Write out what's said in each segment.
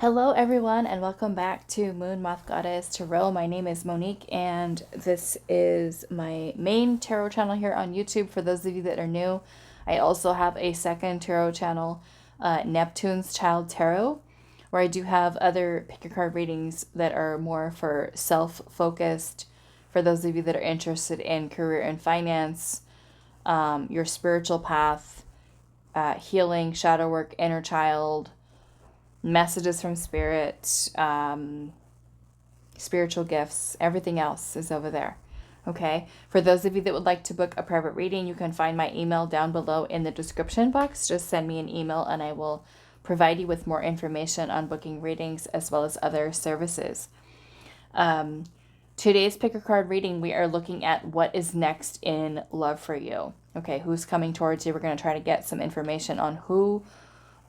Hello everyone and welcome back to Moon Moth Goddess Tarot. My name is Monique and this is my main tarot channel here on YouTube for those of you that are new. I also have a second tarot channel, Neptune's Child Tarot, where I do have other pick your card readings that are more for self-focused, for those of you that are interested in career and finance, your spiritual path, healing, shadow work, inner child, messages from spirit, spiritual gifts, everything else is over there. Okay, for those of you that would like to book a private reading, you can find my email down below in the description box. Just send me an email and I will provide you with more information on booking readings as well as other services. Today's pick a card reading, we are looking at what is next in love for you. Okay, who's coming towards you? We're going to try to get some information on who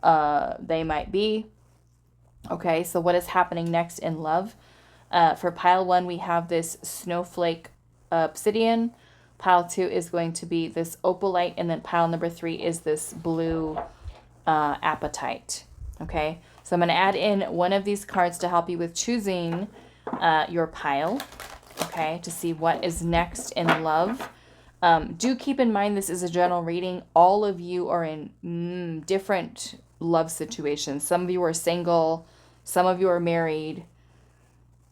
they might be. Okay, so what is happening next in love? For pile 1, we have this Snowflake Obsidian. Pile 2 is going to be this Opalite. And then pile number 3 is this blue Apatite. Okay, so I'm going to add in one of these cards to help you with choosing your pile. Okay, to see what is next in love. Do keep in mind this is a general reading. All of you are in different love situations. Some of you are single, some of you are married,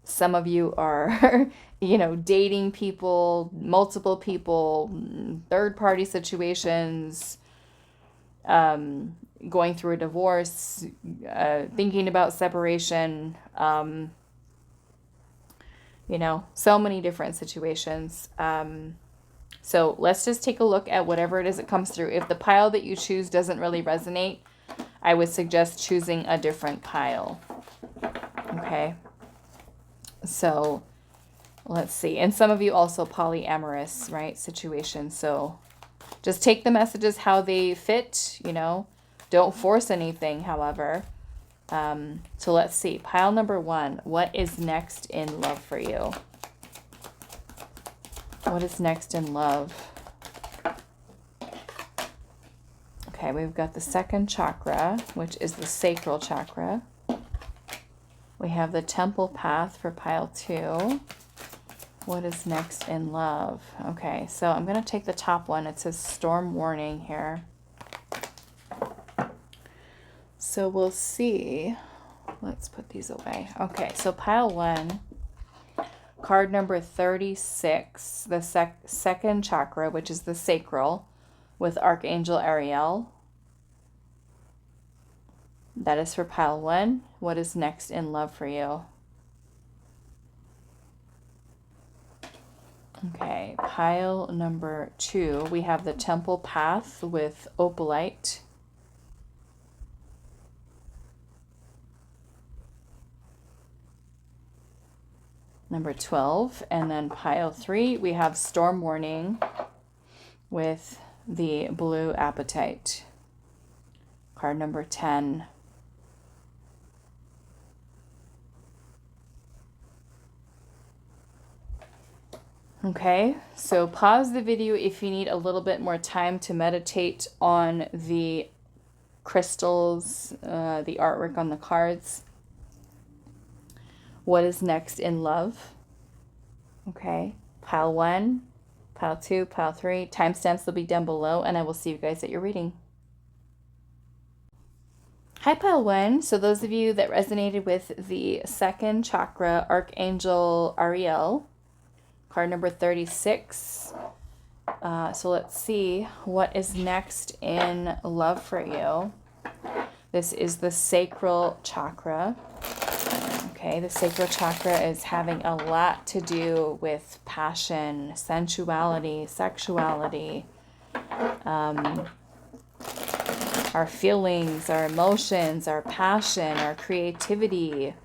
some of you are dating people, multiple people, third party situations, going through a divorce, thinking about separation, so many different situations. So let's just take a look at whatever it is that comes through. If the pile that you choose doesn't really resonate, I would suggest choosing a different pile. Okay. So let's see. And some of you also polyamorous, right, situation. So just take the messages how they fit, Don't force anything, however. So let's see. Pile number 1. What is next in love for you? What is next in love? Okay, we've got the second chakra, which is the sacral chakra. We have the temple path for pile 2. What is next in love? Okay, so I'm going to take the top one. It says storm warning here. So we'll see. Let's put these away. Okay, so pile 1, card number 36, the second chakra, which is the sacral, with Archangel Ariel. That is for pile 1. What is next in love for you? Okay, pile number 2, we have the temple path with Opalite. Number 12, and then pile 3, we have storm warning with the blue Apatite. Card number 10. Okay, so pause the video if you need a little bit more time to meditate on the crystals, the artwork on the cards. What is next in love? Okay, pile 1, pile 2, pile 3. Timestamps will be down below, and I will see you guys at your reading. Hi, pile 1. So those of you that resonated with the second chakra, Archangel Ariel, card number 36. So let's see what is next in love for you. This is the sacral chakra. Okay, the sacral chakra is having a lot to do with passion, sensuality, sexuality, our feelings, our emotions, our passion, our creativity,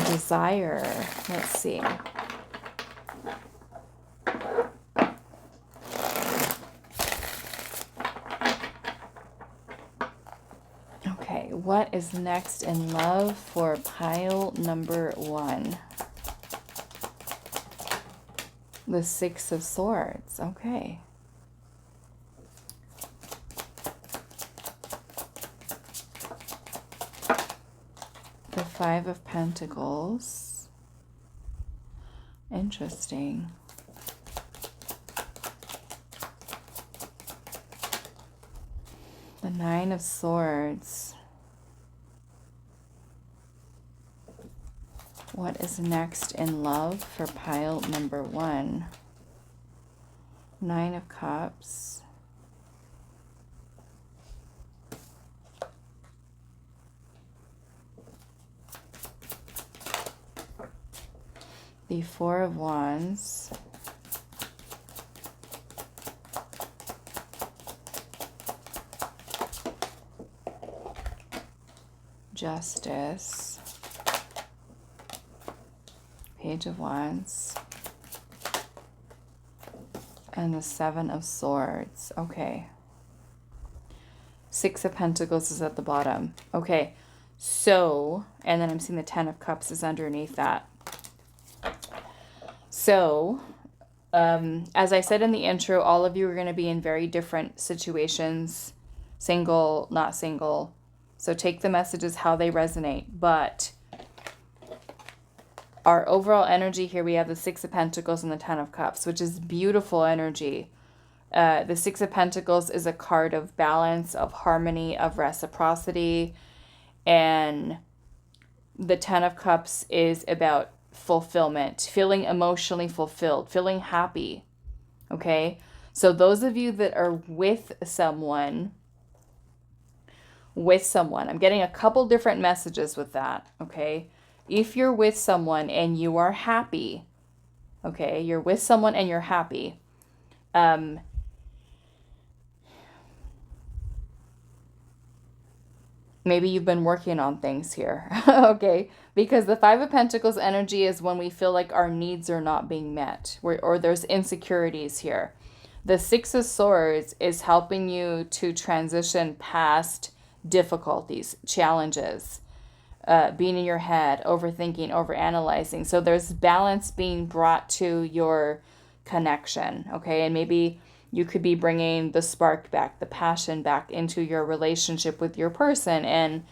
desire. Let's see. Okay, what is next in love for pile number 1? The Six of Swords. Okay. The Five of Pentacles. Interesting. The Nine of Swords. What is next in love for pile number 1? Nine of Cups. The Four of Wands. Justice. Page of Wands. And the Seven of Swords. Okay. Six of Pentacles is at the bottom. Okay. So, and then I'm seeing the Ten of Cups is underneath that. So, as I said in the intro, all of you are going to be in very different situations. Single, not single. So take the messages how they resonate. But our overall energy here, we have the Six of Pentacles and the Ten of Cups, which is beautiful energy. The Six of Pentacles is a card of balance, of harmony, of reciprocity. And the Ten of Cups is about fulfillment, feeling emotionally fulfilled, feeling happy. Okay? So those of you that are with someone, I'm getting a couple different messages with that. Okay? If you're with someone and you are happy, okay, you're with someone and you're happy, maybe you've been working on things here, okay? Because the Five of Pentacles energy is when we feel like our needs are not being met, or there's insecurities here. The Six of Swords is helping you to transition past difficulties, challenges, being in your head, overthinking, overanalyzing. So there's balance being brought to your connection, okay? And maybe you could be bringing the spark back, the passion back into your relationship with your person. And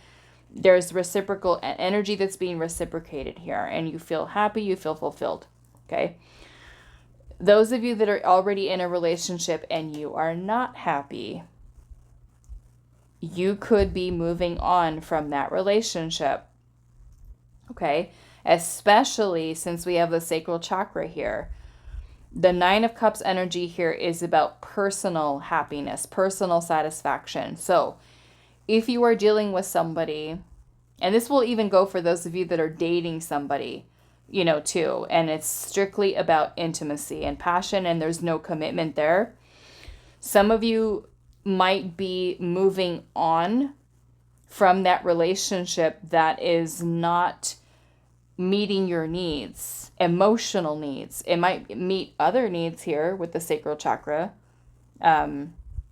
there's reciprocal energy that's being reciprocated here. And you feel happy, you feel fulfilled, okay? Those of you that are already in a relationship and you are not happy, you could be moving on from that relationship, okay? Especially since we have the sacral chakra here. The Nine of Cups energy here is about personal happiness, personal satisfaction. So if you are dealing with somebody, and this will even go for those of you that are dating somebody, you know, too, and it's strictly about intimacy and passion and there's no commitment there. Some of you might be moving on from that relationship that is not meeting your needs, emotional needs. It might meet other needs here with the sacral chakra,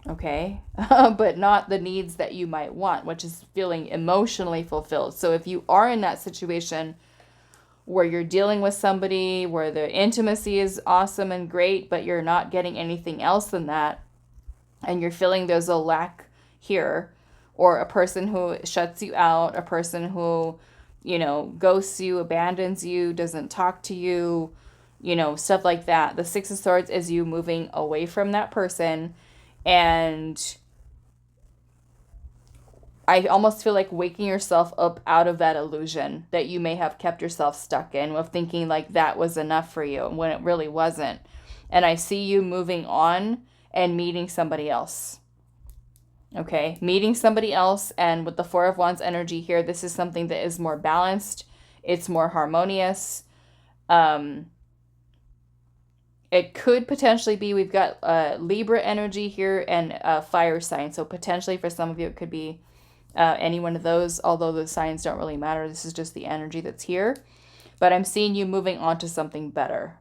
okay, but not the needs that you might want, which is feeling emotionally fulfilled. So if you are in that situation where you're dealing with somebody where the intimacy is awesome and great, but you're not getting anything else than that, and you're feeling there's a lack here, or a person who shuts you out, a person who, you know, ghosts you, abandons you, doesn't talk to you, you know, stuff like that. The Six of Swords is you moving away from that person. And I almost feel like waking yourself up out of that illusion that you may have kept yourself stuck in, of thinking like that was enough for you when it really wasn't. And I see you moving on and meeting somebody else. Okay, meeting somebody else. And with the Four of Wands energy here, this is something that is more balanced. It's more harmonious. It could potentially be, we've got Libra energy here and fire sign. So potentially for some of you, it could be any one of those, although the signs don't really matter. This is just the energy that's here. But I'm seeing you moving on to something better.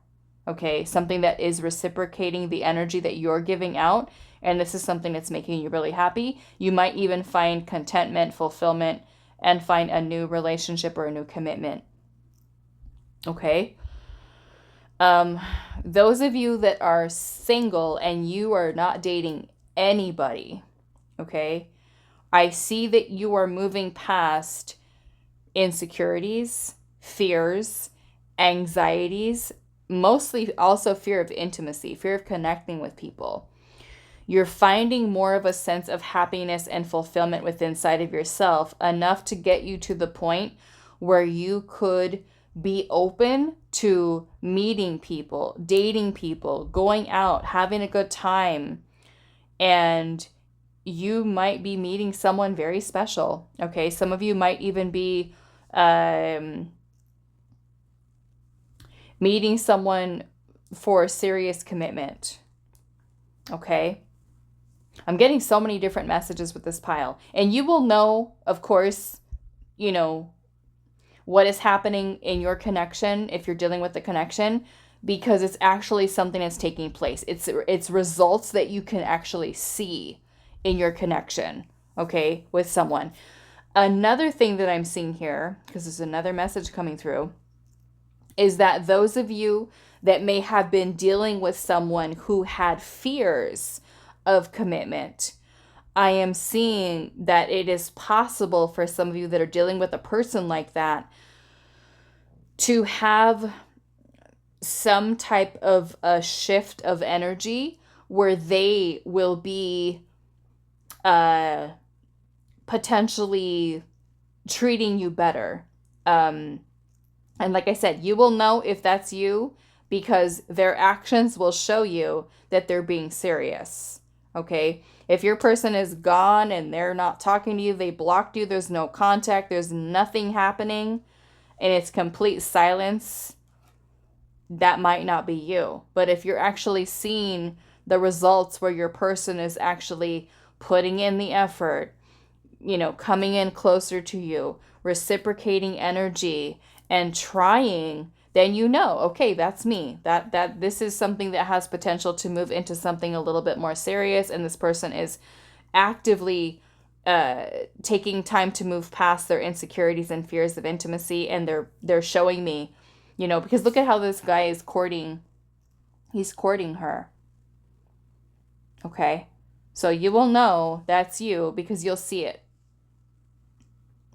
Okay, something that is reciprocating the energy that you're giving out. And this is something that's making you really happy. You might even find contentment, fulfillment, and find a new relationship or a new commitment. Okay. Those of you that are single and you are not dating anybody, okay, I see that you are moving past insecurities, fears, anxieties, mostly also fear of intimacy, fear of connecting with people. You're finding more of a sense of happiness and fulfillment within inside of yourself, enough to get you to the point where you could be open to meeting people, dating people, going out, having a good time, and you might be meeting someone very special. Okay, some of you might even be meeting someone for a serious commitment. Okay, I'm getting so many different messages with this pile, and you will know, of course, you know, what is happening in your connection if you're dealing with the connection, because it's actually something that's taking place. It's results that you can actually see in your connection, okay, with someone. Another thing that I'm seeing here, because there's another message coming through, is that those of you that may have been dealing with someone who had fears of commitment, I am seeing that it is possible for some of you that are dealing with a person like that to have some type of a shift of energy where they will be potentially treating you better. And like I said, you will know if that's you because their actions will show you that they're being serious. Okay? If your person is gone and they're not talking to you, they blocked you, there's no contact, there's nothing happening, and it's complete silence, that might not be you. But if you're actually seeing the results where your person is actually putting in the effort, you know, coming in closer to you, reciprocating energy, and trying, then you know, okay, that's me. That this is something that has potential to move into something a little bit more serious, and this person is actively taking time to move past their insecurities and fears of intimacy, and they're showing me, you know, because look at how this guy is courting. He's courting her. Okay? So you will know that's you because you'll see it.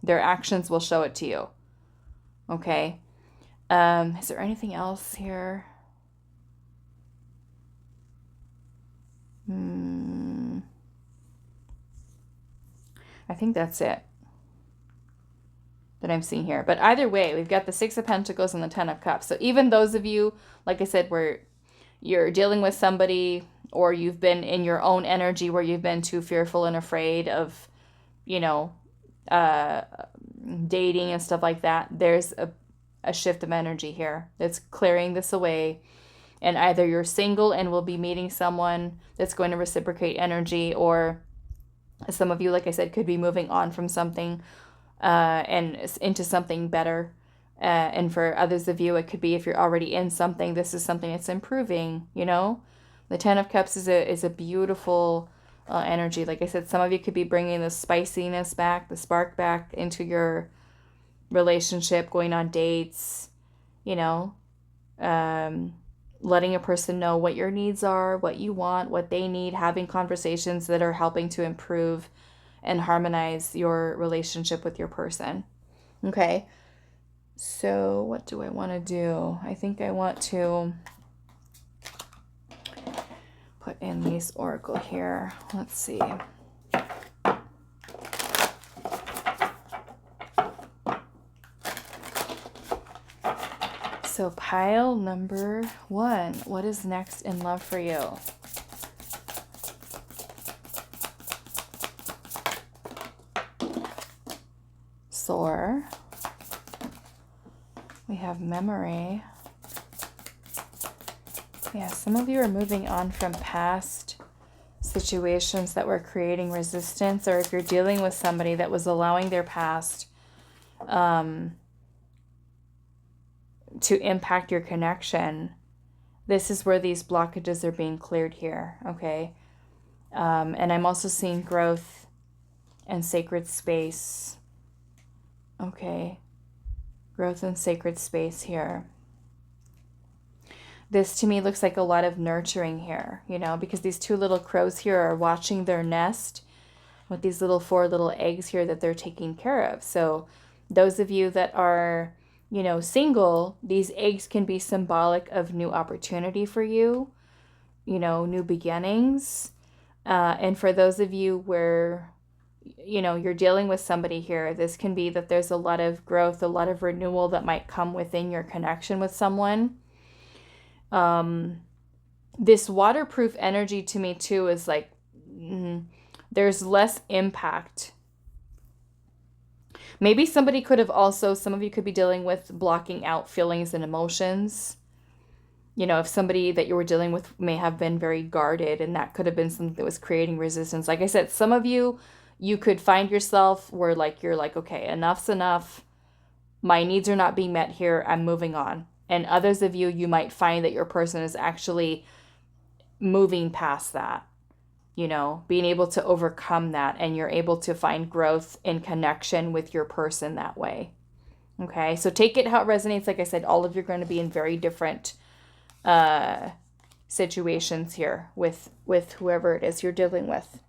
Their actions will show it to you. Okay? Is there anything else here? I think that's it that I'm seeing here. But either way, we've got the Six of Pentacles and the Ten of Cups. So even those of you, like I said, where you're dealing with somebody or you've been in your own energy where you've been too fearful and afraid of, you know, dating and stuff like that, there's a shift of energy here that's clearing this away. And either you're single and will be meeting someone that's going to reciprocate energy, or some of you, like I said, could be moving on from something and into something better. And for others of you, it could be if you're already in something, this is something that's improving, you know? The Ten of Cups is a beautiful energy. Like I said, some of you could be bringing the spiciness back, the spark back into your relationship, going on dates, you know, letting a person know what your needs are, what you want, what they need, having conversations that are helping to improve and harmonize your relationship with your person. Okay. So what do I want to do? I think I want to put in these oracle here. Let's see. So pile number 1, what is next in love for you? Soar. We have memory. Yeah, some of you are moving on from past situations that were creating resistance, or if you're dealing with somebody that was allowing their past to impact your connection, this is where these blockages are being cleared here, okay? And I'm also seeing growth and sacred space, okay? Growth and sacred space here. This to me looks like a lot of nurturing here, you know, because these two little crows here are watching their nest with these 4 little eggs here that they're taking care of. So Those of you that are, you know, single, these eggs can be symbolic of new opportunity for you, you know, new beginnings. And for those of you where, you know, you're dealing with somebody here, this can be that there's a lot of growth, a lot of renewal that might come within your connection with someone. This waterproof energy to me too is like, there's less impact. Maybe somebody could have also, some of you could be dealing with blocking out feelings and emotions. You know, if somebody that you were dealing with may have been very guarded, and that could have been something that was creating resistance. Like I said, some of you, you could find yourself where like, you're like, okay, enough's enough. My needs are not being met here. I'm moving on. And others of you, you might find that your person is actually moving past that, you know, being able to overcome that, and you're able to find growth in connection with your person that way. Okay, so take it how it resonates. Like I said, all of you are going to be in very different situations here with whoever it is you're dealing with.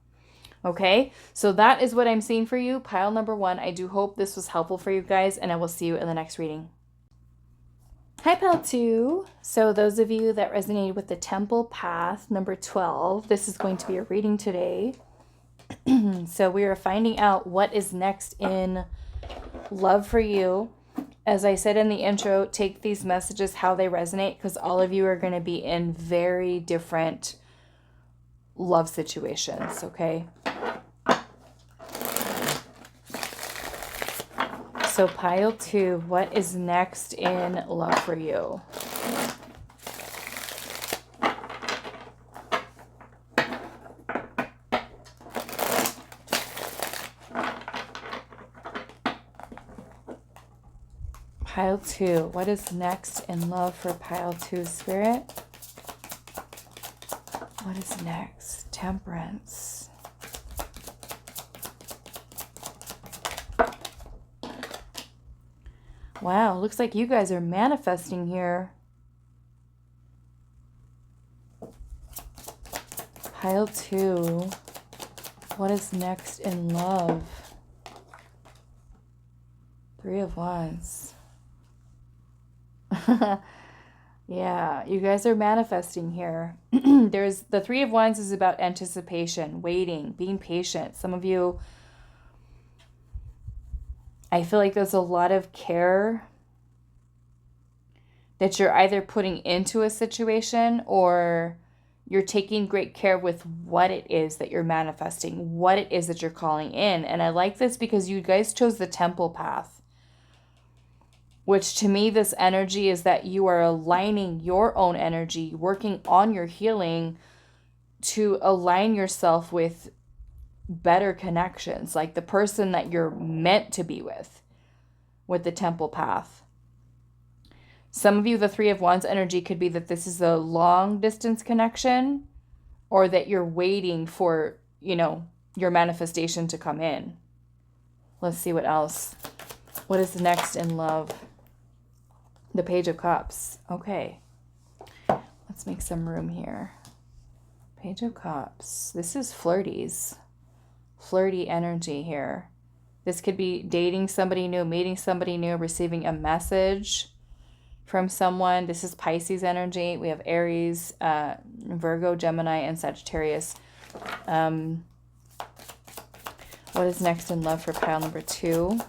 Okay, so that is what I'm seeing for you, pile number 1. I do hope this was helpful for you guys, and I will see you in the next reading. Hi, pile 2. So those of you that resonated with the temple path, number 12, this is going to be a reading today. So we are finding out what is next in love for you. As I said in the intro, take these messages how they resonate, because all of you are going to be in very different love situations, okay? So pile 2, what is next in love for you? Pile 2, what is next in love for pile 2, Spirit? What is next? Temperance. Wow, looks like you guys are manifesting here. Pile 2, what is next in love? 3 of Wands. Yeah, you guys are manifesting here. There's the 3 of Wands is about anticipation, waiting, being patient. Some of you, I feel like there's a lot of care that you're either putting into a situation, or you're taking great care with what it is that you're manifesting, what it is that you're calling in. And I like this because you guys chose the temple path, which to me, this energy is that you are aligning your own energy, working on your healing to align yourself with better connections, like the person that you're meant to be with the temple path. Some of you, the 3 of Wands energy could be that this is a long distance connection, or that you're waiting for, you know, your manifestation to come in. Let's see what else. What is next in love? The Page of Cups. Okay. Let's make some room here. Page of Cups. This is flirties. Flirty energy here. This could be dating somebody new, meeting somebody new, receiving a message from someone. This is Pisces energy. We have Aries, Virgo, Gemini, and Sagittarius. What is next in love for pile number 2?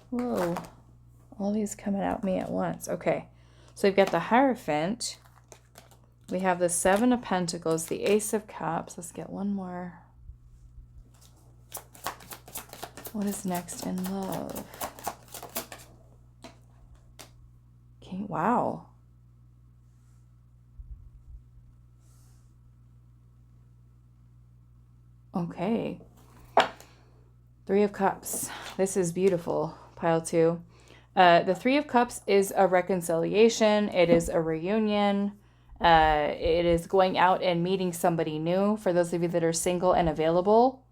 Whoa, all these coming at me at once. Okay, so we've got the Hierophant. We have the 7 of Pentacles, the Ace of Cups. Let's get one more. What is next in love? Okay, wow. Okay. 3 of Cups. This is beautiful. Pile 2. The 3 of Cups is a reconciliation. It is a reunion. It is going out and meeting somebody new. For those of you that are single and available,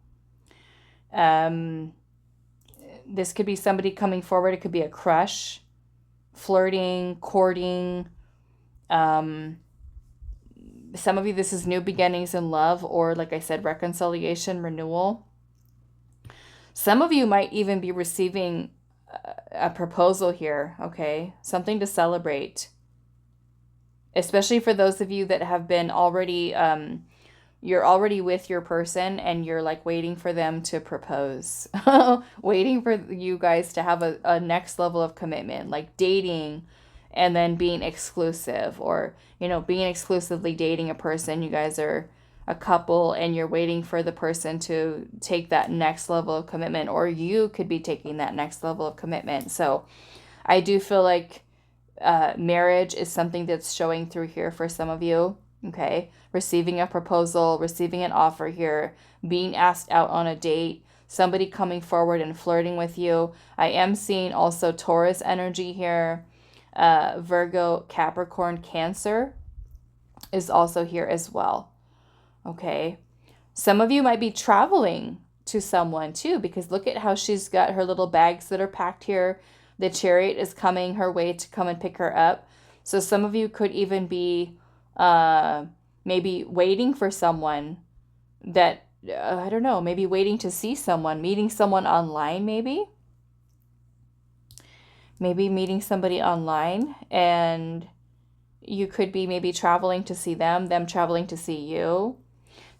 this could be somebody coming forward. It could be a crush, flirting, courting. Some of you, this is new beginnings in love, or like I said, reconciliation, renewal. Some of you might even be receiving a proposal here, okay? Something to celebrate. Especially for those of you that have been already, you're already with your person and you're like waiting for them to propose. Waiting for you guys to have a next level of commitment, like dating and then being exclusive, or, being exclusively dating a person. You guys are a couple and you're waiting for the person to take that next level of commitment, or you could be taking that next level of commitment. So I do feel like marriage is something that's showing through here for some of you. Okay, receiving a proposal, receiving an offer here, being asked out on a date, somebody coming forward and flirting with you. I am seeing also Taurus energy here. Virgo, Capricorn, Cancer is also here as well. Okay, some of you might be traveling to someone too, because look at how she's got her little bags that are packed here. The Chariot is coming her way to come and pick her up. So some of you could even be maybe waiting for someone that, I don't know, maybe waiting to see someone, meeting someone online, maybe meeting somebody online, and you could be maybe traveling to see them traveling to see you.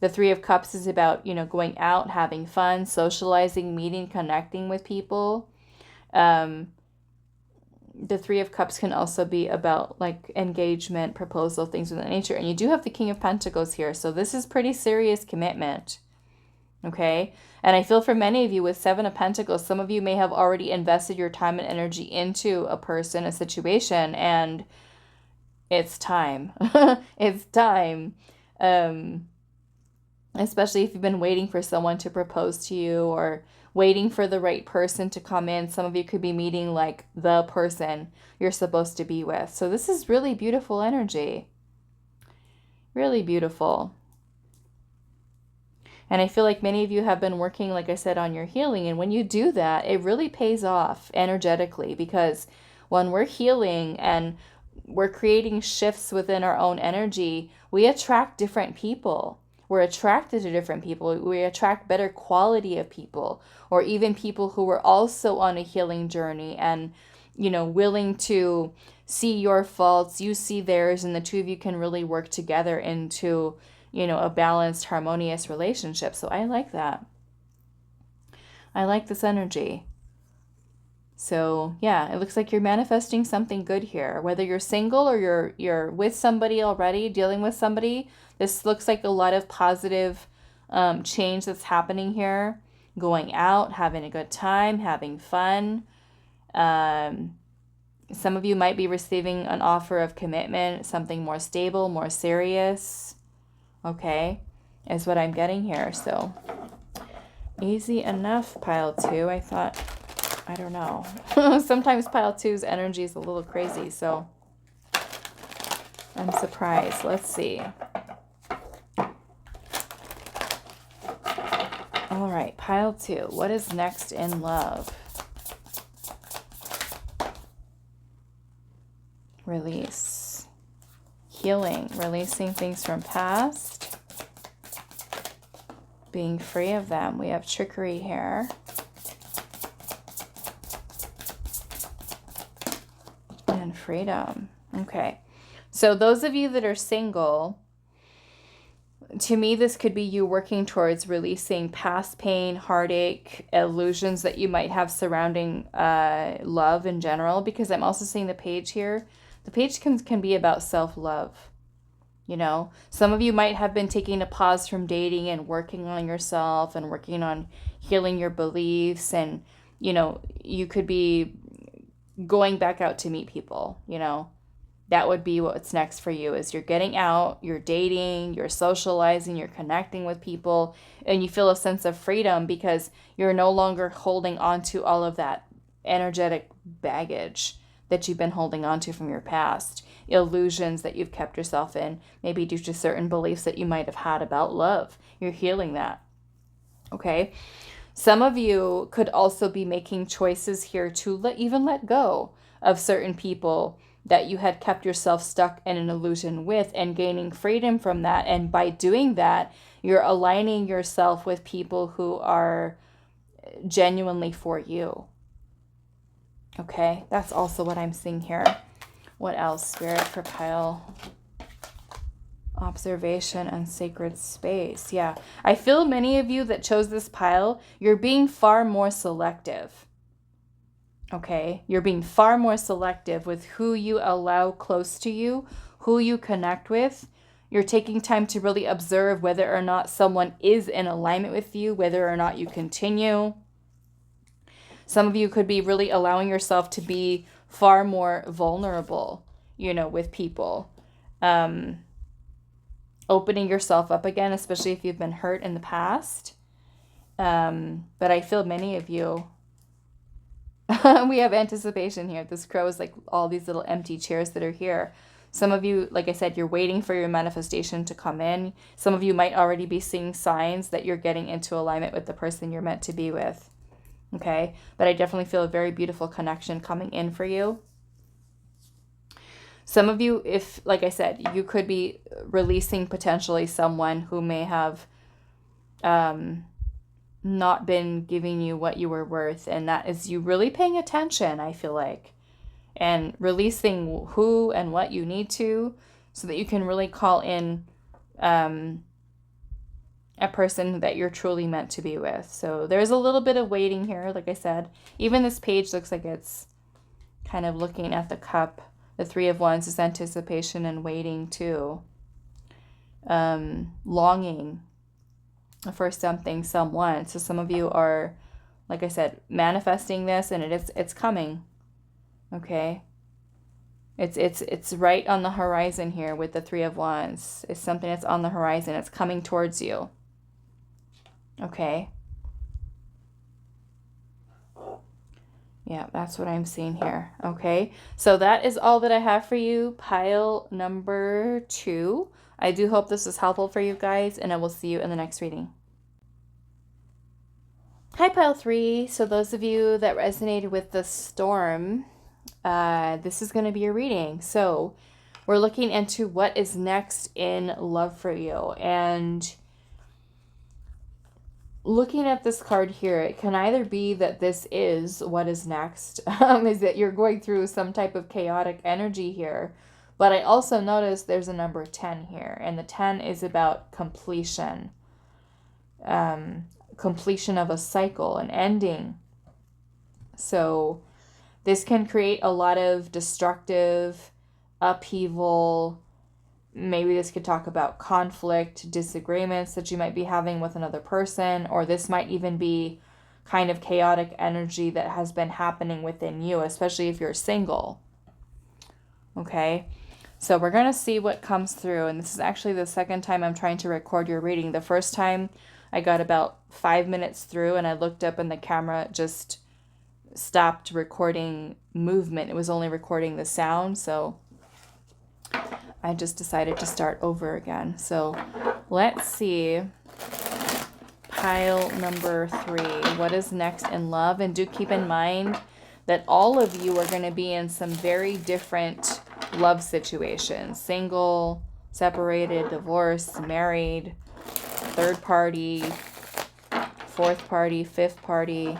The Three of Cups is about, going out, having fun, socializing, meeting, connecting with people. The Three of Cups can also be about like engagement, proposal, things of that nature. And you do have the King of Pentacles here. So this is pretty serious commitment. Okay. And I feel for many of you with Seven of Pentacles, some of you may have already invested your time and energy into a person, a situation, and it's time. It's time. Especially if you've been waiting for someone to propose to you, or waiting for the right person to come in. Some of you could be meeting like the person you're supposed to be with. So this is really beautiful energy. Really beautiful. And I feel like many of you have been working, like I said, on your healing. And when you do that, it really pays off energetically, because when we're healing and we're creating shifts within our own energy, we attract different people. We're attracted to different people. We attract better quality of people, or even people who are also on a healing journey and, willing to see your faults, you see theirs, and the two of you can really work together into, a balanced, harmonious relationship. So I like that. I like this energy. So yeah, it looks like you're manifesting something good here. Whether you're single or you're with somebody already, dealing with somebody, this looks like a lot of positive change that's happening here. Going out, having a good time, having fun. Some of you might be receiving an offer of commitment, something more stable, more serious. Okay, is what I'm getting here. So easy enough, pile 2. I thought, I don't know. Sometimes pile 2's energy is a little crazy, so I'm surprised. Let's see. All right, pile 2. What is next in love? Release. Healing. Releasing things from past. Being free of them. We have trickery here. And freedom. Okay. So those of you that are single, to me, this could be you working towards releasing past pain, heartache, illusions that you might have surrounding love in general, because I'm also seeing the page here. The page can be about self-love. Some of you might have been taking a pause from dating and working on yourself and working on healing your beliefs. And, you could be going back out to meet people, That would be what's next for you, is you're getting out, you're dating, you're socializing, you're connecting with people, and you feel a sense of freedom because you're no longer holding on to all of that energetic baggage that you've been holding on to from your past, illusions that you've kept yourself in, maybe due to certain beliefs that you might have had about love. You're healing that. Okay? Some of you could also be making choices here to even let go of certain people that you had kept yourself stuck in an illusion with, and gaining freedom from that. And by doing that, you're aligning yourself with people who are genuinely for you. Okay, that's also what I'm seeing here. What else, Spirit, for pile? Observation and sacred space. Yeah, I feel many of you that chose this pile, you're being far more selective. Okay, you're being far more selective with who you allow close to you, who you connect with. You're taking time to really observe whether or not someone is in alignment with you, whether or not you continue. Some of you could be really allowing yourself to be far more vulnerable, you know, with people. Opening yourself up again, especially if you've been hurt in the past. But I feel many of you, we have anticipation here. This crow is like all these little empty chairs that are here. Some of you, like I said, you're waiting for your manifestation to come in. Some of you might already be seeing signs that you're getting into alignment with the person you're meant to be with. Okay, but I definitely feel a very beautiful connection coming in for you. Some of you, if, like I said, you could be releasing potentially someone who may have not been giving you what you were worth. And that is you really paying attention, I feel like, and releasing who and what you need to, so that you can really call in a person that you're truly meant to be with. So there's a little bit of waiting here. Like I said, even this page looks like it's kind of looking at the cup. The Three of Wands is anticipation and waiting too. Longing for something, someone. So some of you are, like I said, manifesting this, and it's coming. Okay. It's right on the horizon here with the Three of Wands. It's something that's on the horizon. It's coming towards you. Okay. Yeah, that's what I'm seeing here. Okay, so that is all that I have for you, pile number 2. I do hope this is helpful for you guys, and I will see you in the next reading. Hi, pile 3. So those of you that resonated with the storm, this is going to be your reading. So we're looking into what is next in love for you. And looking at this card here, it can either be that this is what is next, is that you're going through some type of chaotic energy here. But I also notice there's a number 10 here, and the 10 is about completion. Completion of a cycle, an ending. So this can create a lot of destructive upheaval. Maybe this could talk about conflict, disagreements that you might be having with another person, or this might even be kind of chaotic energy that has been happening within you, especially if you're single. Okay, so we're going to see what comes through, and this is actually the second time I'm trying to record your reading. The first time I got about 5 minutes through, and I looked up and the camera just stopped recording movement. It was only recording the sound, so I just decided to start over again. So let's see, pile number 3, what is next in love? And do keep in mind that all of you are going to be in some very different love situations. Single, separated, divorced, married, third party, fourth party, fifth party,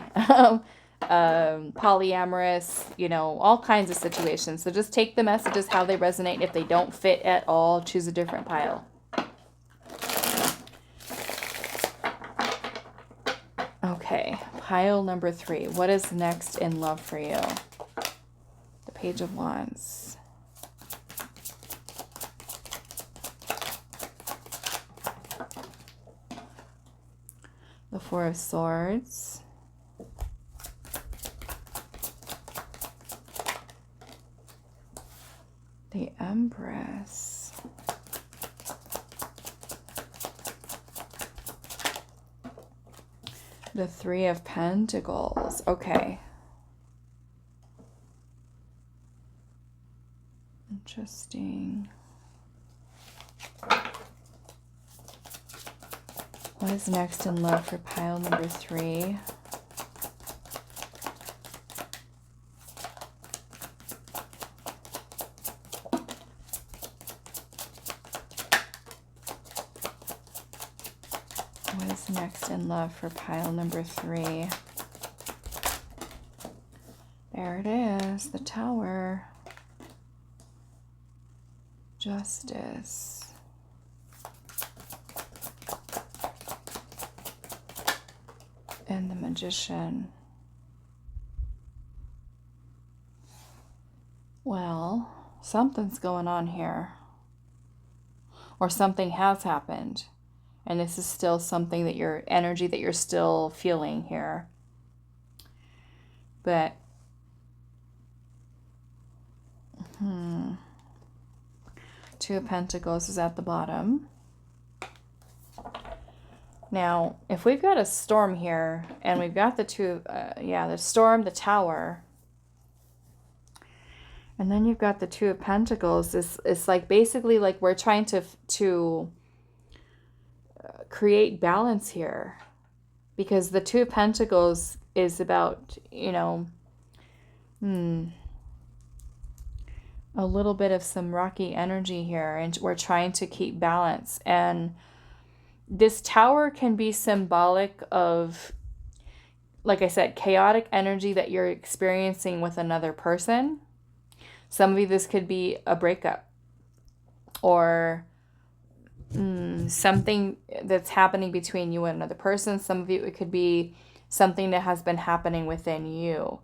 polyamorous, you know, all kinds of situations. So just take the messages how they resonate. If they don't fit at all, choose a different pile. Okay, pile number 3. What is next in love for you? The Page of Wands. The Four of Swords. The Empress. The Three of Pentacles. Okay. Interesting. What is next in love for pile number 3? What is next in love for pile number 3? There it is, the Tower. Justice. And the Magician. Well, something's going on here. Or something has happened. And this is still something that your energy that you're still feeling here. But, Two of Pentacles is at the bottom. Now, if we've got a storm here, and we've got the the storm, the Tower, and then you've got the Two of Pentacles, it's like basically like we're trying to create balance here, because the Two of Pentacles is about, you know, a little bit of some rocky energy here, and we're trying to keep balance. And this Tower can be symbolic of, like I said, chaotic energy that you're experiencing with another person. Some of you, this could be a breakup, or something that's happening between you and another person. Some of you, it could be something that has been happening within you.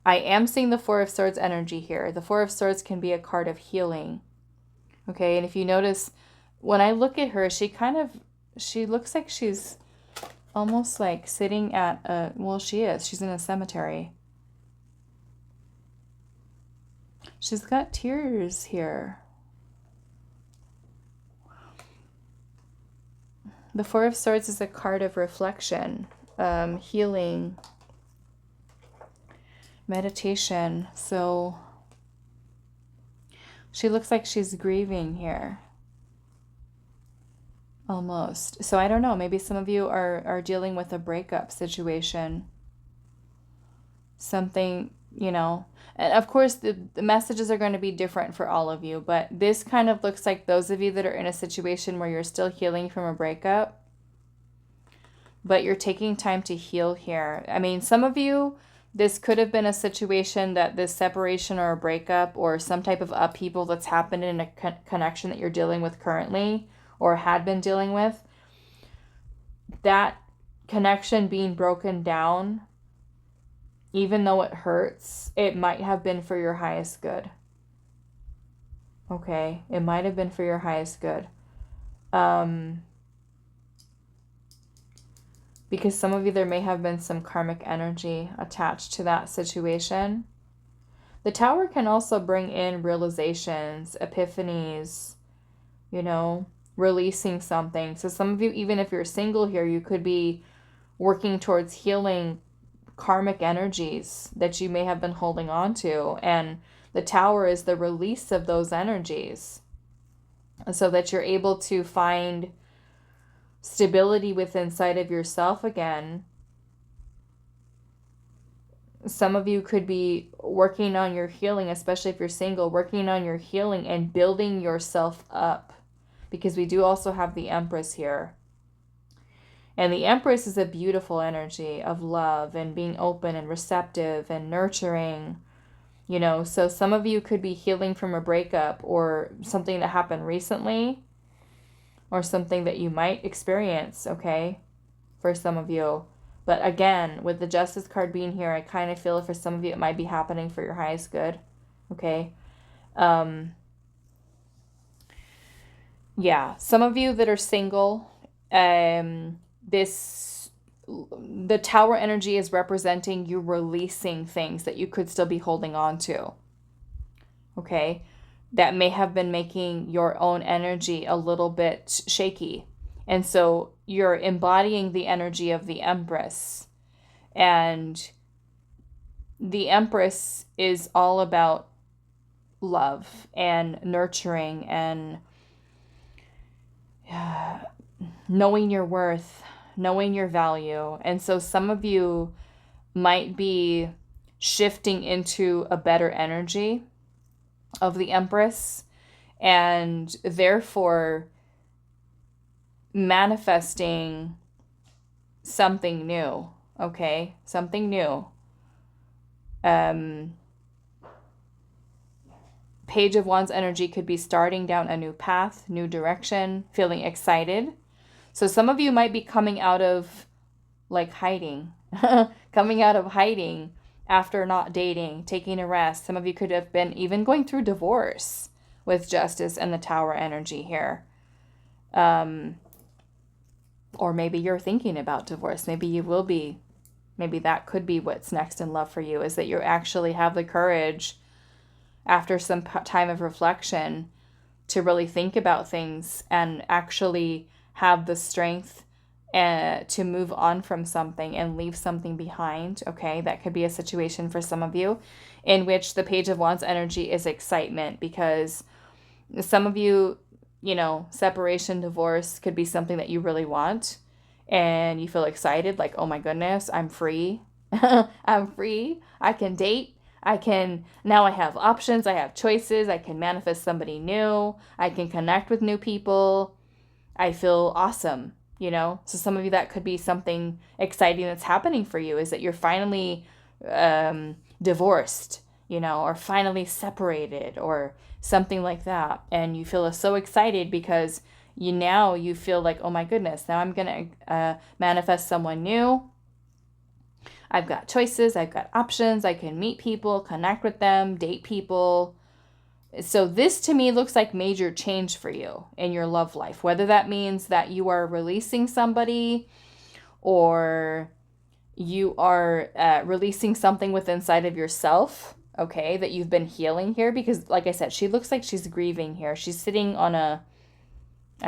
I am seeing the Four of Swords energy here. The Four of Swords can be a card of healing. Okay, and if you notice, when I look at her, she looks like she's almost like sitting at a, well, she's in a cemetery. She's got tears here. The Four of Swords is a card of reflection, healing, meditation. So she looks like she's grieving here. Almost. So I don't know. Maybe some of you are dealing with a breakup situation. Something, you know. And of course, the messages are going to be different for all of you. But this kind of looks like those of you that are in a situation where you're still healing from a breakup, but you're taking time to heal here. I mean, some of you, this could have been a situation that this separation or a breakup or some type of upheaval that's happened in a connection that you're dealing with currently or had been dealing with. That connection being broken down, even though it hurts, it might have been for your highest good. Okay, it might have been for your highest good. Because some of you, there may have been some karmic energy attached to that situation. The Tower can also bring in realizations, epiphanies, you know, releasing something. So some of you, even if you're single here, you could be working towards healing karmic energies that you may have been holding on to. And the Tower is the release of those energies so that you're able to find stability within inside of yourself again. Some of you could be working on your healing, especially if you're single, working on your healing and building yourself up, because we do also have the Empress here. And the Empress is a beautiful energy of love and being open and receptive and nurturing, you know. So some of you could be healing from a breakup or something that happened recently, or something that you might experience, okay, for some of you. But again, with the Justice card being here, I kind of feel for some of you it might be happening for your highest good, okay? Yeah, some of you that are single, the Tower energy is representing you releasing things that you could still be holding on to, okay? That may have been making your own energy a little bit shaky. And so you're embodying the energy of the Empress. And the Empress is all about love and nurturing and knowing your worth, knowing your value. And so some of you might be shifting into a better energy of the Empress, and therefore manifesting something new, okay? Something new. Page of Wands energy could be starting down a new path, new direction, feeling excited. So some of you might be coming out of like hiding, coming out of hiding after not dating, taking a rest. Some of you could have been even going through divorce with Justice and the Tower energy here. Or maybe you're thinking about divorce. Maybe you will be. Maybe that could be what's next in love for you, is that you actually have the courage after some time of reflection to really think about things and actually have the strength to move on from something and leave something behind. Okay, that could be a situation for some of you in which the Page of Wands energy is excitement, because some of you, you know, separation, divorce could be something that you really want and you feel excited, like, oh my goodness, I'm free. I'm free. I can date. Now I have options, I have choices, I can manifest somebody new, I can connect with new people. I feel awesome, you know? So some of you, that could be something exciting that's happening for you, is that you're finally divorced, you know, or finally separated or something like that. And you feel so excited because you feel like, oh my goodness, now I'm going to manifest someone new. I've got choices, I've got options, I can meet people, connect with them, date people. So this to me looks like major change for you in your love life, whether that means that you are releasing somebody or you are releasing something within inside of yourself, okay, that you've been healing here. Because like I said, she looks like she's grieving here. She's sitting on I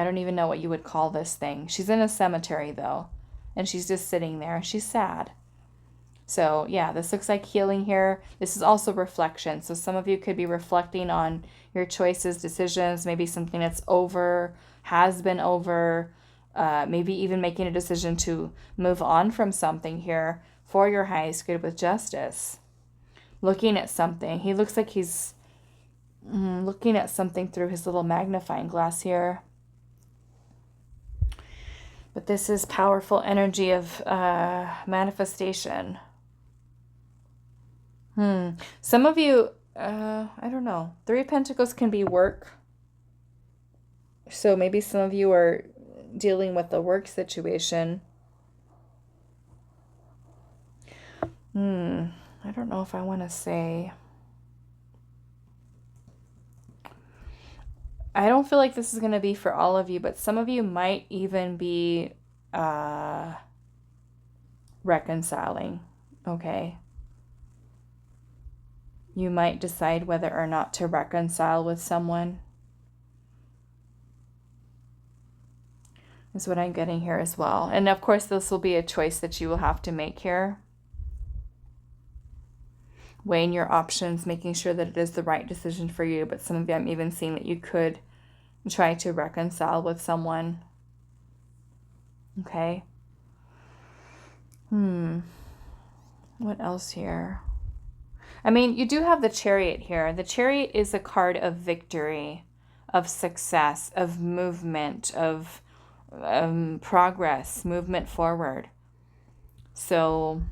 don't even know what you would call this thing. She's in a cemetery though, and she's just sitting there. She's sad. So yeah, this looks like healing here. This is also reflection. So some of you could be reflecting on your choices, decisions, maybe something that's over, has been over, maybe even making a decision to move on from something here for your highest good with Justice. Looking at something. He looks like he's looking at something through his little magnifying glass here. But this is powerful energy of manifestation. Some of you, I don't know. 3 of Pentacles can be work. So maybe some of you are dealing with a work situation. I don't know if I want to say. I don't feel like this is going to be for all of you, but some of you might even be reconciling, okay? You might decide whether or not to reconcile with someone. Is what I'm getting here as well. And of course, this will be a choice that you will have to make here. Weighing your options, making sure that it is the right decision for you. But some of you, I'm even seeing that you could try to reconcile with someone. Okay. What else here? I mean, you do have the Chariot here. The Chariot is a card of victory, of success, of movement, of progress, movement forward. So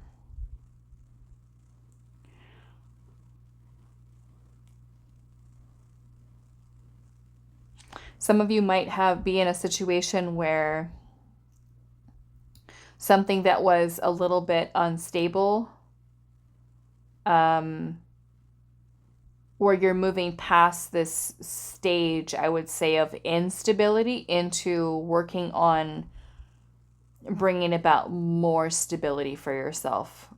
some of you might be in a situation where something that was a little bit unstable, or you're moving past this stage, I would say, of instability into working on bringing about more stability for yourself,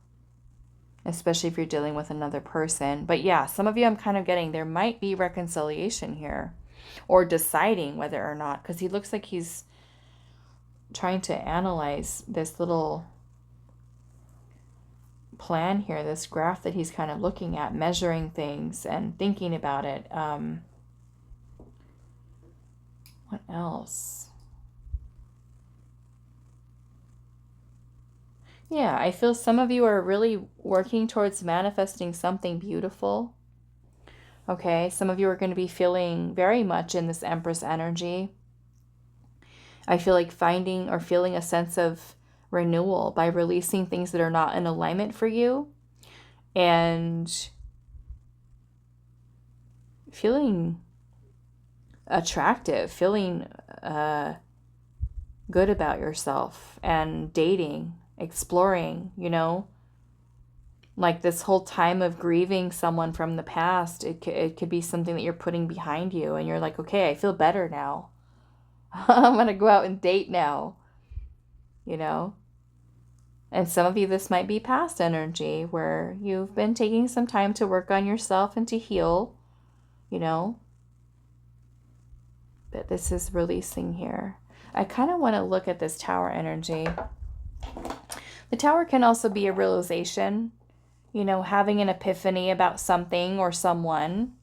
especially if you're dealing with another person. But yeah, some of you, I'm kind of getting there might be reconciliation here, or deciding whether or not, because he looks like he's trying to analyze this little plan here, this graph that he's kind of looking at, measuring things and thinking about it. What else? Yeah, I feel some of you are really working towards manifesting something beautiful. Okay, some of you are going to be feeling very much in this Empress energy. I feel like finding or feeling a sense of renewal, by releasing things that are not in alignment for you and feeling attractive, feeling good about yourself, and dating, exploring, you know, like this whole time of grieving someone from the past. It could be something that you're putting behind you and you're like, okay, I feel better now. I'm going to go out and date now, you know? And some of you, this might be past energy where you've been taking some time to work on yourself and to heal, you know? But this is releasing here. I kind of want to look at this Tower energy. The Tower can also be a realization, you know, having an epiphany about something or someone.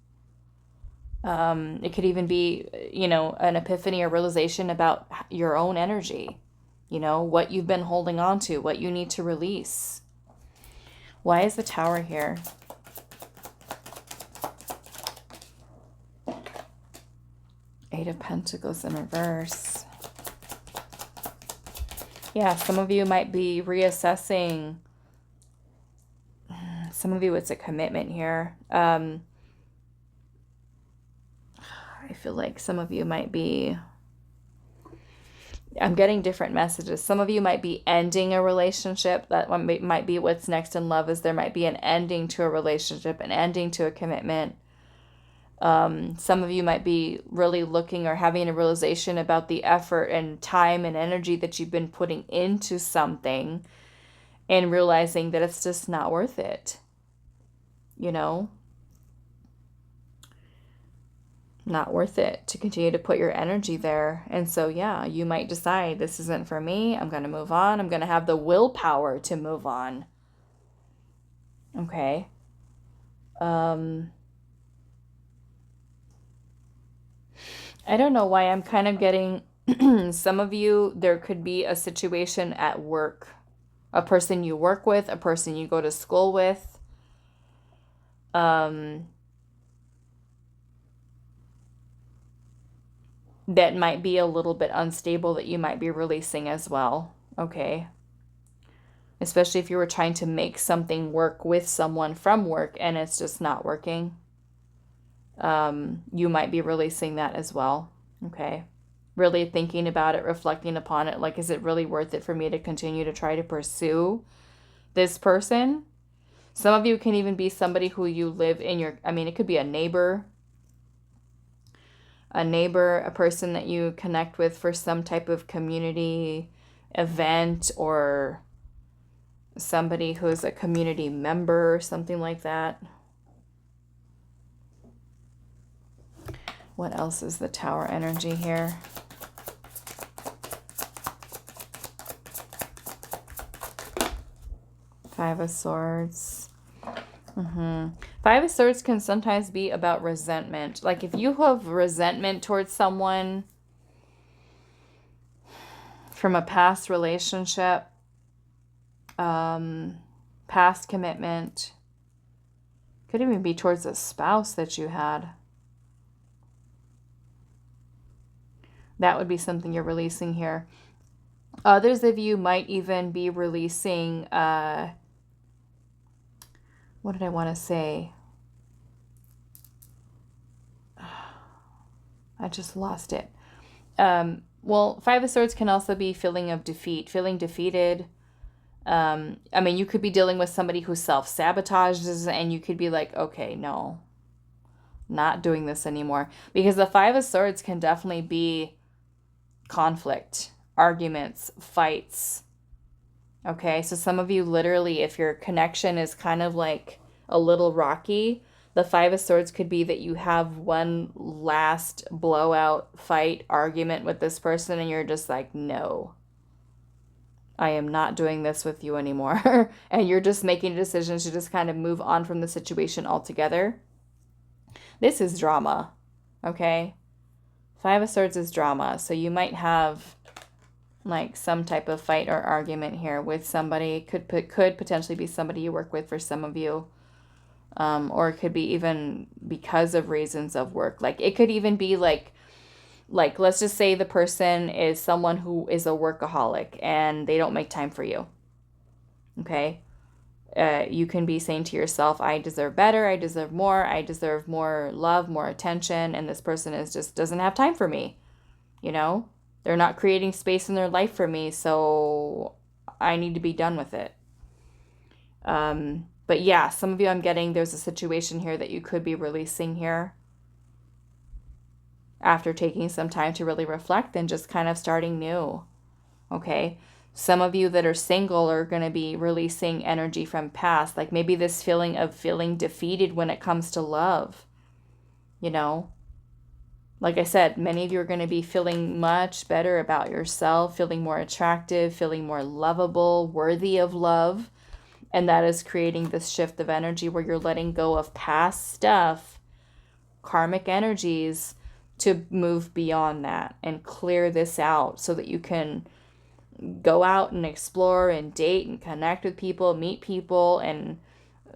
It could even be, you know, an epiphany or realization about your own energy, you know, what you've been holding on to, what you need to release. Why is the Tower here? Eight of Pentacles in reverse. Yeah, some of you might be reassessing. Some of you, it's a commitment here. I feel like some of you might be, I'm getting different messages. Some of you might be ending a relationship. That one might be what's next in love, is there might be an ending to a relationship, an ending to a commitment. Some of you might be really looking or having a realization about the effort and time and energy that you've been putting into something and realizing that it's just not worth it. You know? Not worth it to continue to put your energy there. And so, yeah, you might decide this isn't for me. I'm going to move on. I'm going to have the willpower to move on. Okay. I don't know why I'm kind of getting some of you, there could be a situation at work, a person you work with, a person you go to school with. That might be a little bit unstable, that you might be releasing as well. Okay. Especially if you were trying to make something work with someone from work and it's just not working. You might be releasing that as well. Okay. Really thinking about it, reflecting upon it. Like, is it really worth it for me to continue to try to pursue this person? Some of you can even be somebody who you live in your, I mean, it could be a neighbor, a person that you connect with for some type of community event, or somebody who's a community member, something like that. What else is the Tower energy here? Five of Swords. Five of Swords can sometimes be about resentment. Like if you have resentment towards someone from a past relationship, past commitment, could even be towards a spouse that you had. That would be something you're releasing here. Others of you might even be releasing, what did I want to say? I just lost it. Well, Five of Swords can also be feeling of defeat, feeling defeated. I mean, you could be dealing with somebody who self-sabotages, and you could be like, okay, no, not doing this anymore. Because the Five of Swords can definitely be conflict, arguments, fights. Okay, so some of you literally, if your connection is kind of like a little rocky, the Five of Swords could be that you have one last blowout fight, argument with this person, and you're just like, no, I am not doing this with you anymore. And you're just making decisions to just kind of move on from the situation altogether. This is drama, okay? Five of Swords is drama. So you might have like some type of fight or argument here with somebody. Could potentially be somebody you work with for some of you. Or it could be even because of reasons of work. Like it could even be like Like, let's just say the person is someone who is a workaholic and they don't make time for you. Okay? You can be saying to yourself, I deserve better, I deserve more love, more attention, and this person is just doesn't have time for me. You know? They're not creating space in their life for me, so I need to be done with it. But yeah, some of you, I'm getting there's a situation here that you could be releasing here after taking some time to really reflect and just kind of starting new. Okay? Some of you that are single are going to be releasing energy from past, like maybe this feeling of feeling defeated when it comes to love. You know? Like I said, many of you are going to be feeling much better about yourself, feeling more attractive, feeling more lovable, worthy of love. And that is creating this shift of energy where you're letting go of past stuff, karmic energies, to move beyond that and clear this out so that you can go out and explore and date and connect with people, meet people, and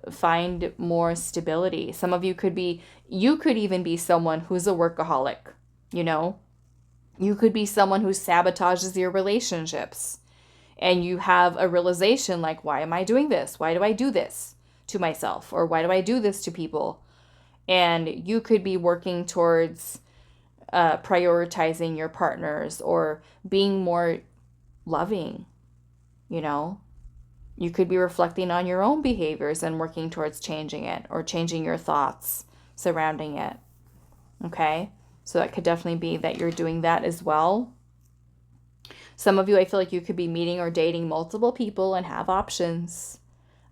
find more stability. Some of you could even be someone who's a workaholic, you know? You could be someone who sabotages your relationships. And you have a realization like, why am I doing this? Why do I do this to myself? Or why do I do this to people? And you could be working towards prioritizing your partners or being more loving, you know? You could be reflecting on your own behaviors and working towards changing it or changing your thoughts surrounding it. Okay? So that could definitely be that you're doing that as well. Some of you, I feel like you could be meeting or dating multiple people and have options.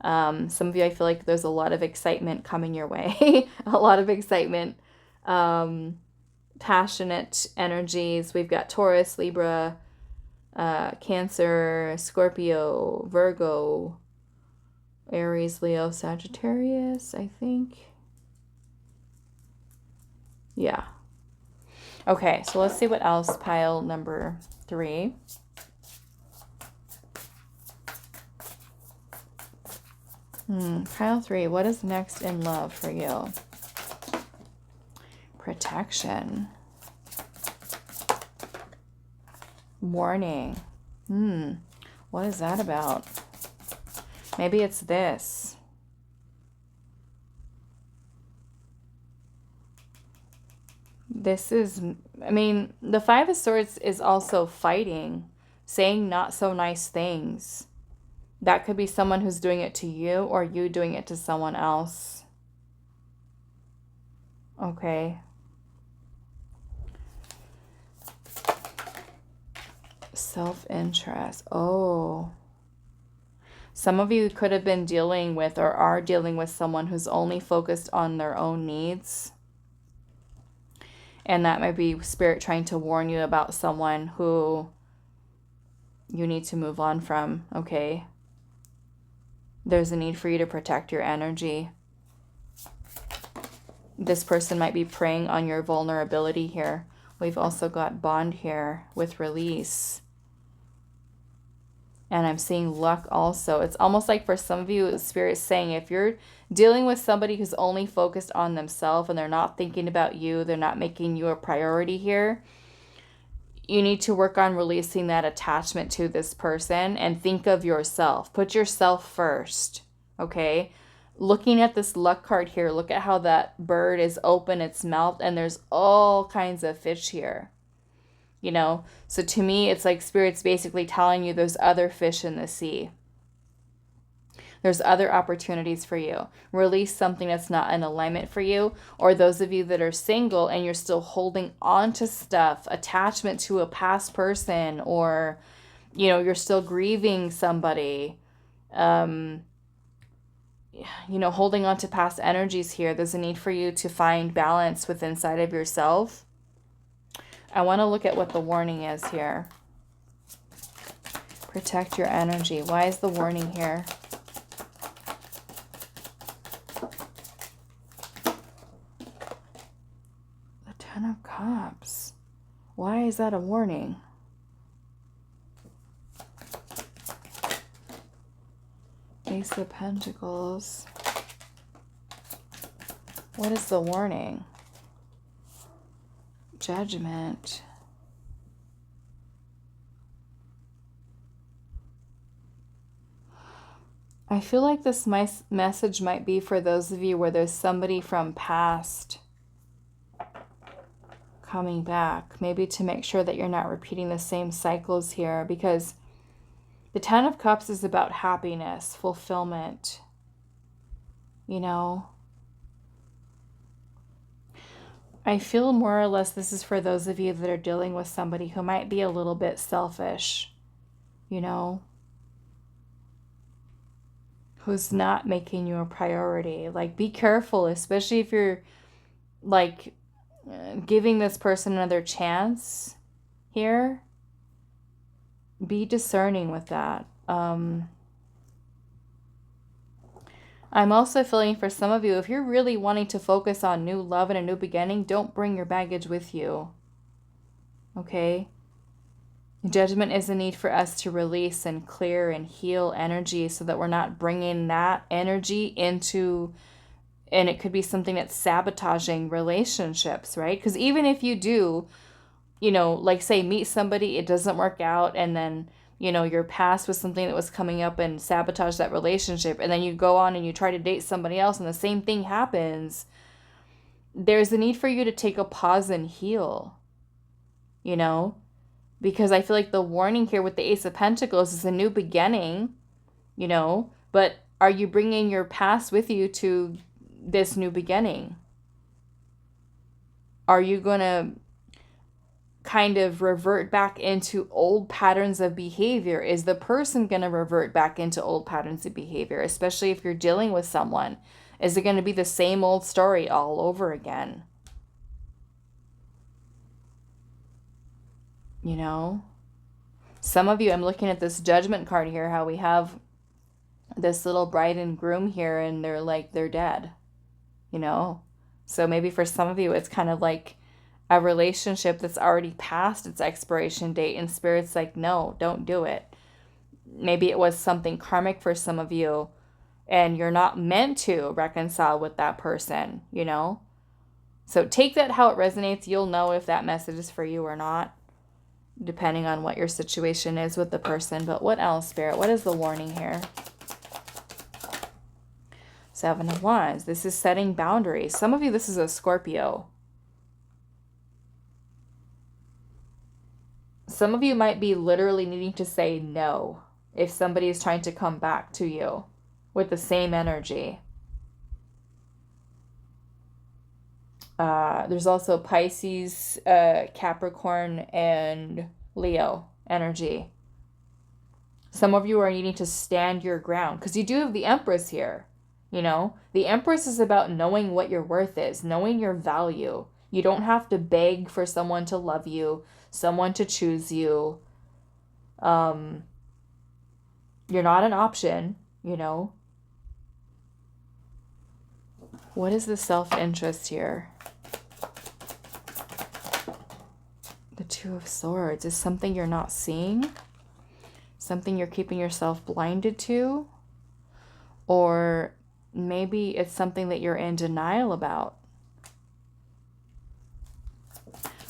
Some of you, I feel like there's a lot of excitement coming your way. A lot of excitement. Passionate energies. We've got Taurus, Libra, Cancer, Scorpio, Virgo, Aries, Leo, Sagittarius, I think. Yeah. Okay, so let's see what else. Pile number 3. Pile 3, what is next in love for you? Protection. Warning. What is that about? Maybe it's this. This is, I mean, the 5 of Swords is also fighting, saying not so nice things. That could be someone who's doing it to you or you doing it to someone else. Okay. Self-interest. Oh. Some of you could have been dealing with or are dealing with someone who's only focused on their own needs. And that might be Spirit trying to warn you about someone who you need to move on from, okay? There's a need for you to protect your energy. This person might be preying on your vulnerability here. We've also got bond here with release. And I'm seeing luck also. It's almost like for some of you, Spirit's saying if you're dealing with somebody who's only focused on themselves and they're not thinking about you, they're not making you a priority here, you need to work on releasing that attachment to this person and think of yourself. Put yourself first, okay? Looking at this luck card here, look at how that bird is open its mouth and there's all kinds of fish here. You know, so to me, it's like Spirit's basically telling you there's other fish in the sea. There's other opportunities for you. Release something that's not in alignment for you. Or those of you that are single and you're still holding on to stuff, attachment to a past person, or, you know, you're still grieving somebody, you know, holding on to past energies here. There's a need for you to find balance within inside of yourself. I want to look at what the warning is here. Protect your energy. Why is the warning here? The 10 of Cups. Why is that a warning? Ace of Pentacles. What is the warning? Judgment. I feel like this message might be for those of you where there's somebody from past coming back, maybe to make sure that you're not repeating the same cycles here, because the Ten of Cups is about happiness, fulfillment, you know. I feel more or less this is for those of you that are dealing with somebody who might be a little bit selfish, you know, who's not making you a priority. Like, be careful, especially if you're like giving this person another chance here. Be discerning with that. I'm also feeling for some of you, if you're really wanting to focus on new love and a new beginning, don't bring your baggage with you. Okay? Judgment is a need for us to release and clear and heal energy so that we're not bringing that energy into, and it could be something that's sabotaging relationships, right? Because even if you do, you know, like say meet somebody, it doesn't work out, and then, you know, your past was something that was coming up and sabotage that relationship, and then you go on and you try to date somebody else and the same thing happens, there's a need for you to take a pause and heal, you know, because I feel like the warning here with the Ace of Pentacles is a new beginning, you know, but are you bringing your past with you to this new beginning? Are you going to kind of revert back into old patterns of behavior? Is the person going to revert back into old patterns of behavior, especially if you're dealing with someone? Is it going to be the same old story all over again? You know, some of you, I'm looking at this Judgment card here, how we have this little bride and groom here, and they're dead, you know? So maybe for some of you, it's kind of like a relationship that's already past its expiration date, and Spirit's like, no, don't do it. Maybe it was something karmic for some of you, and you're not meant to reconcile with that person, you know? So take that how it resonates. You'll know if that message is for you or not, depending on what your situation is with the person. But what else, Spirit? What is the warning here? Seven of Wands. This is setting boundaries. Some of you, this is a Scorpio. Some of you might be literally needing to say no if somebody is trying to come back to you with the same energy. There's also Pisces, Capricorn, and Leo energy. Some of you are needing to stand your ground because you do have the Empress here. You know, the Empress is about knowing what your worth is, knowing your value. You don't have to beg for someone to love you, someone to choose you. You're not an option, you know. What is the self-interest here? The Two of Swords is something you're not seeing, something you're keeping yourself blinded to, or maybe it's something that you're in denial about.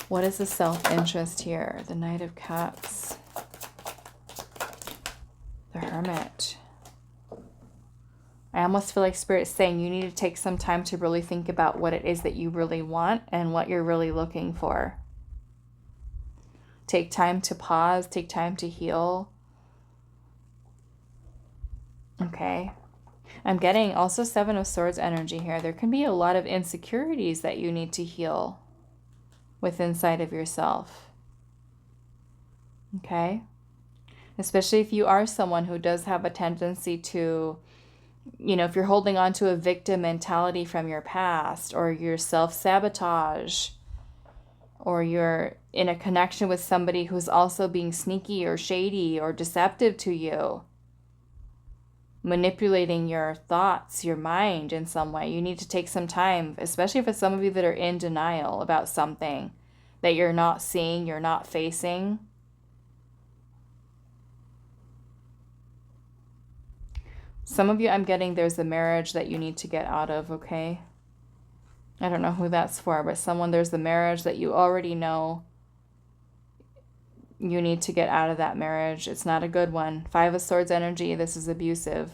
What is the self-interest here? The Knight of Cups. The Hermit. I almost feel like Spirit's saying you need to take some time to really think about what it is that you really want and what you're really looking for. Take time to pause, take time to heal. Okay. I'm getting also Seven of Swords energy here. There can be a lot of insecurities that you need to heal within inside of yourself. Okay? Especially if you are someone who does have a tendency to, you know, if you're holding on to a victim mentality from your past, or you're self-sabotage, or you're in a connection with somebody who's also being sneaky or shady or deceptive to you, manipulating your thoughts, your mind in some way, you need to take some time, especially for some of you that are in denial about something that you're not seeing, you're not facing. Some of you, I'm getting there's a marriage that you need to get out of, okay? I don't know who that's for, but there's the marriage that you already know you need to get out of that marriage. It's not a good one. Five of Swords energy, this is abusive.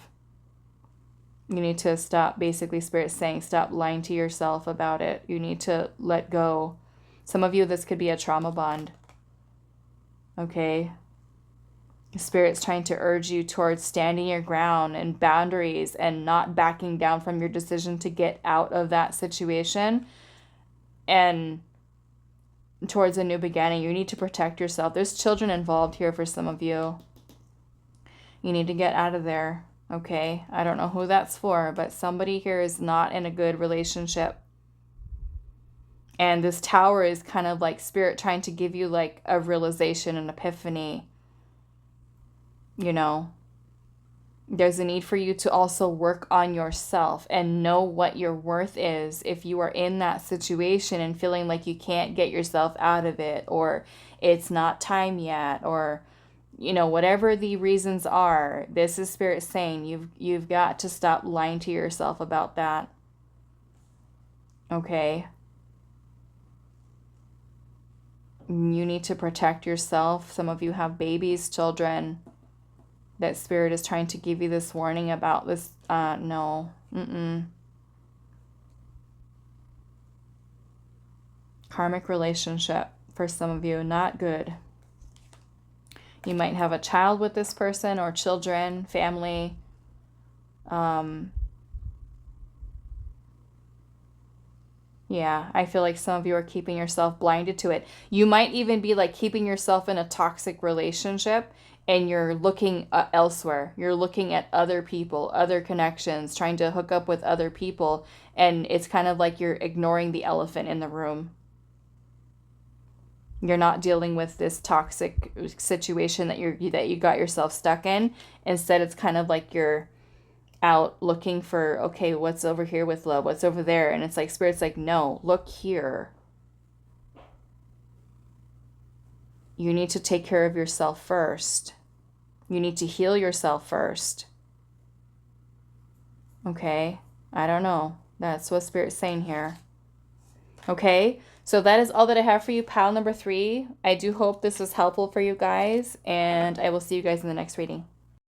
You need to stop, basically, Spirit's saying, stop lying to yourself about it. You need to let go. Some of you, this could be a trauma bond. Okay? Spirit's trying to urge you towards standing your ground and boundaries and not backing down from your decision to get out of that situation and towards a new beginning. You need to protect yourself. There's children involved here for some of you. You need to get out of there. Okay, I don't know who that's for, but somebody here is not in a good relationship. And this Tower is kind of like Spirit trying to give you like a realization, an epiphany. You know, there's a need for you to also work on yourself and know what your worth is if you are in that situation and feeling like you can't get yourself out of it, or it's not time yet, or you know, whatever the reasons are. This is Spirit saying you've got to stop lying to yourself about that. Okay? You need to protect yourself. Some of you have babies, children, that Spirit is trying to give you this warning about this. No. Karmic relationship for some of you, not good. You might have a child with this person, or children, family. Yeah, I feel like some of you are keeping yourself blinded to it. You might even be like keeping yourself in a toxic relationship and you're looking elsewhere. You're looking at other people, other connections, trying to hook up with other people. And it's kind of like you're ignoring the elephant in the room. You're not dealing with this toxic situation that you got yourself stuck in. Instead, it's kind of like you're out looking for, okay, what's over here with love? What's over there? And it's like Spirit's like, no, look here. You need to take care of yourself first. You need to heal yourself first. Okay? I don't know. That's what Spirit's saying here. Okay? So that is all that I have for you, pile number 3. I do hope this was helpful for you guys, and I will see you guys in the next reading.